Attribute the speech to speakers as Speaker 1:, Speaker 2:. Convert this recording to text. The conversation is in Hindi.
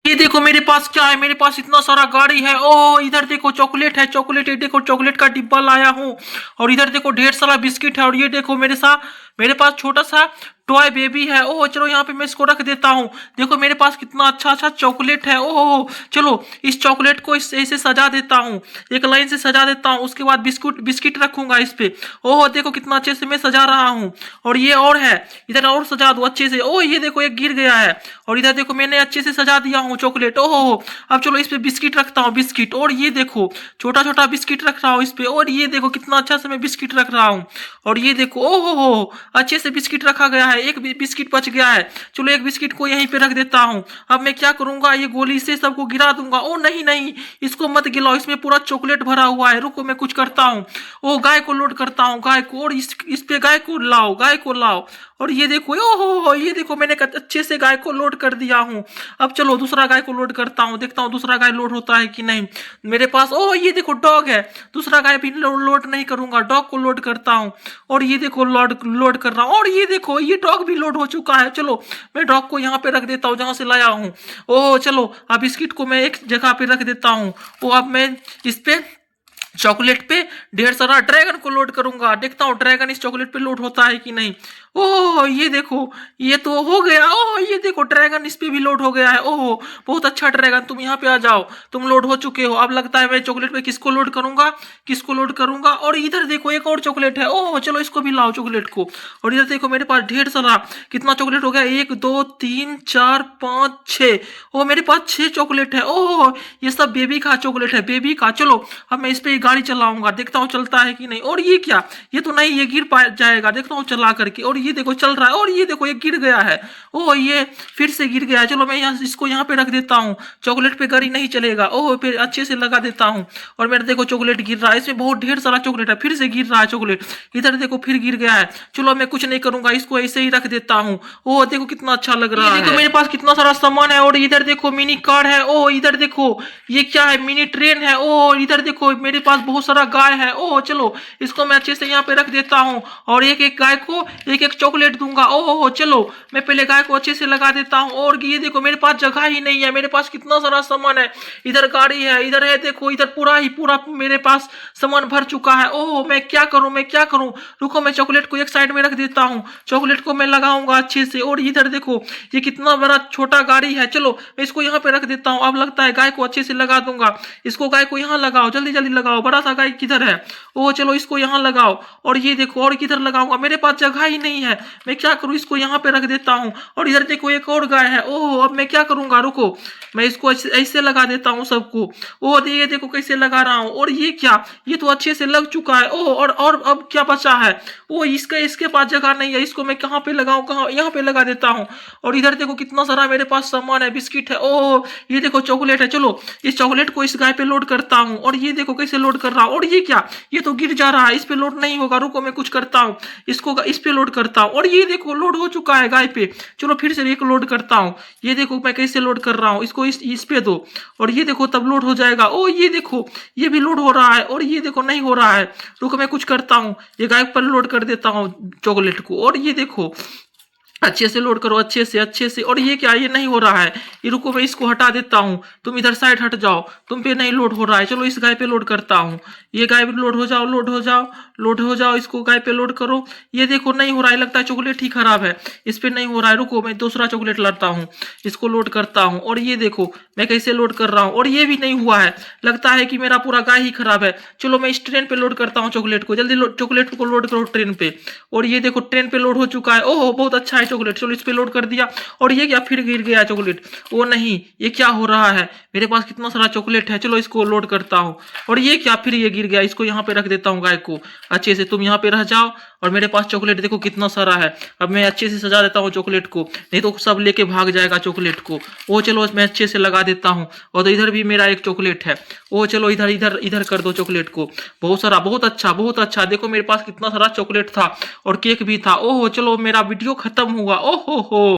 Speaker 1: ये देखो मेरे पास क्या है, मेरे पास इतना सारा गाड़ी है। ओह इधर देखो चॉकलेट है, चॉकलेट, ये देखो चॉकलेट का डिब्बा लाया हूँ। और इधर देखो ढेर सारा बिस्किट है। और ये देखो मेरे पास छोटा सा टॉय बेबी है। ओह चलो यहाँ पे मैं इसको रख देता हूँ। देखो मेरे पास कितना अच्छा अच्छा चॉकलेट है। ओह चलो इस चॉकलेट को ऐसे सजा देता हूँ, एक लाइन से सजा देता हूँ। उसके बाद बिस्कुट बिस्किट रखूंगा इस पे। ओह देखो कितना अच्छे से मैं सजा रहा हूँ। और ये और है, इधर और सजा दो अच्छे से। ओह ये देखो एक गिर गया है। और इधर देखो मैंने अच्छे से सजा दिया हूँ चॉकलेट। ओहो अब चलो इस पे बिस्किट रखता हूँ, बिस्किट। और ये देखो छोटा छोटा बिस्किट रख रहा हूँ इस पे। और ये देखो कितना अच्छा से मैं बिस्किट रख रहा हूँ। और ये देखो ओहो हो अच्छे से बिस्किट रखा गया है। एक बिस्किट बच गया है। चलो एक बिस्किट को यहीं पे रख देता हूँ। अब मैं क्या करूंगा, ये गोली से सबको गिरा दूंगा। ओ नहीं नहीं, इसको मत गिलाओ, इसमें पूरा चॉकलेट भरा हुआ है। रुको मैं कुछ करता हूँ। ओ गाय को लोड करता हूँ, गाय को। और इस पे गाय को लाओ, गाय को लाओ। और ये देखो ओहो हो, ये देखो मैंने अच्छे से गाय को लोड कर दिया हूँ। अब चलो दूसरा गाय को लोड करता हूँ, देखता हूँ दूसरा गाय लोड होता है कि नहीं मेरे पास। ओह ये देखो डॉग है। दूसरा गाय भी लोड नहीं करूंगा, डॉग को लोड करता हूँ। और ये देखो लोड लोड कर रहा हूँ। और ये देखो ये डॉग भी लोड हो चुका है। चलो मैं डॉग को यहाँ पे रख देता हूँ जहाँ से लाया हूँ। ओह चलो अब बिस्किट को मैं एक जगह पे रख देता हूँ। वो अब मैं इस पे चॉकलेट पे ढेर सारा ड्रैगन को लोड करूंगा। देखता हूँ ड्रैगन इस चॉकलेट पे लोड होता है कि नहीं। ओह ये देखो ये तो हो गया। ओह ये देखो ड्रैगन इस पे भी लोड हो गया है। ओह बहुत अच्छा ड्रैगन, तुम यहाँ पे आ जाओ, तुम लोड हो चुके हो। अब लगता है मैं चॉकलेट पे किसको लोड करूंगा, किसको लोड करूंगा। और इधर देखो एक और चॉकलेट है। ओह चलो इसको भी लाओ चॉकलेट को। और इधर देखो मेरे पास ढेर सारा कितना चॉकलेट हो गया, 1 2 3 4 5 6। ओह मेरे पास 6 चॉकलेट है। ओह ये सब बेबी का चॉकलेट है, बेबी का। चलो अब मैं इस पे गाड़ी चलाऊंगा, देखता हूँ चलता है कि नहीं। और ये क्या, ये तो नहीं, ये गिर पा जाएगा, देखता हूँ चला करके। और ये देखो चल रहा है। और ये देखो ये गिर गया है। ओह ये फिर से गिर गया है। चलो मैं यहाँ इसको यहाँ पे रख देता हूँ, चॉकलेट पे गाड़ी नहीं चलेगा। ओह फिर अच्छे से लगा देता हूँ। और मेरे देखो चॉकलेट गिर रहा है, इसमें बहुत ढेर सारा चॉकलेट है, फिर से गिर रहा है चॉकलेट। इधर देखो फिर गिर गया है। चलो मैं कुछ नहीं करूंगा, इसको ऐसे ही रख देता हूँ। ओह देखो कितना अच्छा लग रहा है। देखो मेरे पास कितना सारा सामान है। और इधर देखो मिनी कार है। ओह इधर देखो ये क्या है, मिनी ट्रेन है। ओह इधर देखो मेरे पास बहुत सारा गाय है। ओह चलो इसको मैं अच्छे से यहाँ पे रख देता हूँ। और एक एक गाय को एक एक चॉकलेट दूंगा। ओह चलो मैं पहले गाय को अच्छे से लगा देता हूँ। और ये देखो मेरे पास जगह ही नहीं है, मेरे पास कितना सारा सामान है। इधर गाड़ी है, इधर है देखो, इधर पूरा ही पूरा मेरे पास सामान भर चुका है। ओह मैं क्या करूँ, मैं क्या करूँ। रुको मैं चॉकलेट को एक साइड में रख देता हूँ, चॉकलेट को मैं लगाऊंगा अच्छे से। और इधर देखो ये कितना बड़ा छोटा गाड़ी है। चलो मैं इसको यहाँ पे रख देता हूँ। अब लगता है गाय को अच्छे से लगा दूंगा। इसको गाय को यहाँ लगाओ, जल्दी जल्दी लगाओ। बड़ा सा गाय किधर है। ओ चलो इसको यहाँ लगाओ। और ये देखो और किधर लगाऊंगा, मेरे पास जगह ही नहीं है, मैं क्या करूँ, इसको यहाँ पे रख देता हूँ। और इधर देखो एक और गाय है। ओह अब मैं क्या करूंगा, रुको मैं इसको ऐसे लगा देता हूँ सबको। ओह ये देखो कैसे लगा रहा हूँ। और ये क्या, ये तो अच्छे से लग चुका है। ओह और अब क्या बचा है। ओ इसके पास जगह नहीं है, इसको मैं कहाँ पे लगाऊं, कहाँ, यहाँ पे लगा देता हूँ। और इधर देखो कितना सारा मेरे पास सामान है, बिस्किट है। ओह ये देखो चॉकलेट है। चलो इस चॉकलेट को इस गाय पे लोड करता हूँ। और ये देखो कैसे लोड कर रहा हूँ। और ये क्या, ये तो गिर जा रहा है, इस पे लोड नहीं होगा। रुको मैं कुछ करता हूँ, इसको इस पे लोड करता हूँ। और ये देखो लोड हो चुका है गाय पे। चलो फिर से एक लोड करता हूँ। ये देखो मैं कैसे लोड कर रहा हूँ, इसको इस पे दो। और ये देखो तब लोड हो जाएगा। ओ ये देखो ये भी लोड हो रहा है। और ये देखो नहीं हो रहा है। रुको मैं कुछ करता हूँ, ये गाय पर लोड कर देता हूँ चॉकलेट को। और ये देखो अच्छे से लोड करो, अच्छे से अच्छे से। और ये क्या, ये नहीं हो रहा है। ये रुको मैं इसको हटा देता हूँ, तुम इधर साइड हट जाओ, तुम पे नहीं लोड हो रहा है। चलो इस गाय पे लोड करता हूँ। ये गाय पे लोड हो जाओ, लोड हो जाओ, लोड हो जाओ, इसको गाय पे लोड करो। ये देखो नहीं हो रहा है, लगता है चॉकलेट ही खराब है, इस पे नहीं हो रहा है। रुको मैं दूसरा चॉकलेट लाता हूँ, इसको लोड करता हूँ। और ये देखो मैं कैसे लोड कर रहा हूँ। और ये भी नहीं हुआ है, लगता है कि मेरा पूरा गाय ही खराब है। चलो मैं इस ट्रेन पे लोड करता हूँ चॉकलेट को, जल्दी चॉकलेट को लोड करो ट्रेन पे। और ये देखो ट्रेन पे लोड हो चुका है। ओहो बहुत अच्छा है चॉकलेट। चलो इस पे लोड कर दिया। और ये क्या, फिर गिर गया चॉकलेट। वो नहीं, ये क्या हो रहा है, मेरे पास कितना सारा चॉकलेट है। चलो इसको लोड करता हूँ। और ये क्या, फिर ये गिर गया। इसको यहाँ पे रख देता हूँ गाय को अच्छे से, तुम यहाँ पे रह जाओ। और मेरे पास चॉकलेट देखो कितना सारा है। अब मैं अच्छे से सजा देता हूँ चॉकलेट को, नहीं तो सब लेके भाग जाएगा चॉकलेट को। वो चलो मैं अच्छे से लगा देता हूँ। और तो इधर भी मेरा एक चॉकलेट है। वो चलो इधर इधर इधर कर दो चॉकलेट को, बहुत सारा, बहुत अच्छा बहुत अच्छा। देखो मेरे पास कितना सारा चॉकलेट था और केक भी था। ओहो चलो मेरा वीडियो खत्म हुआ। ओहो हो।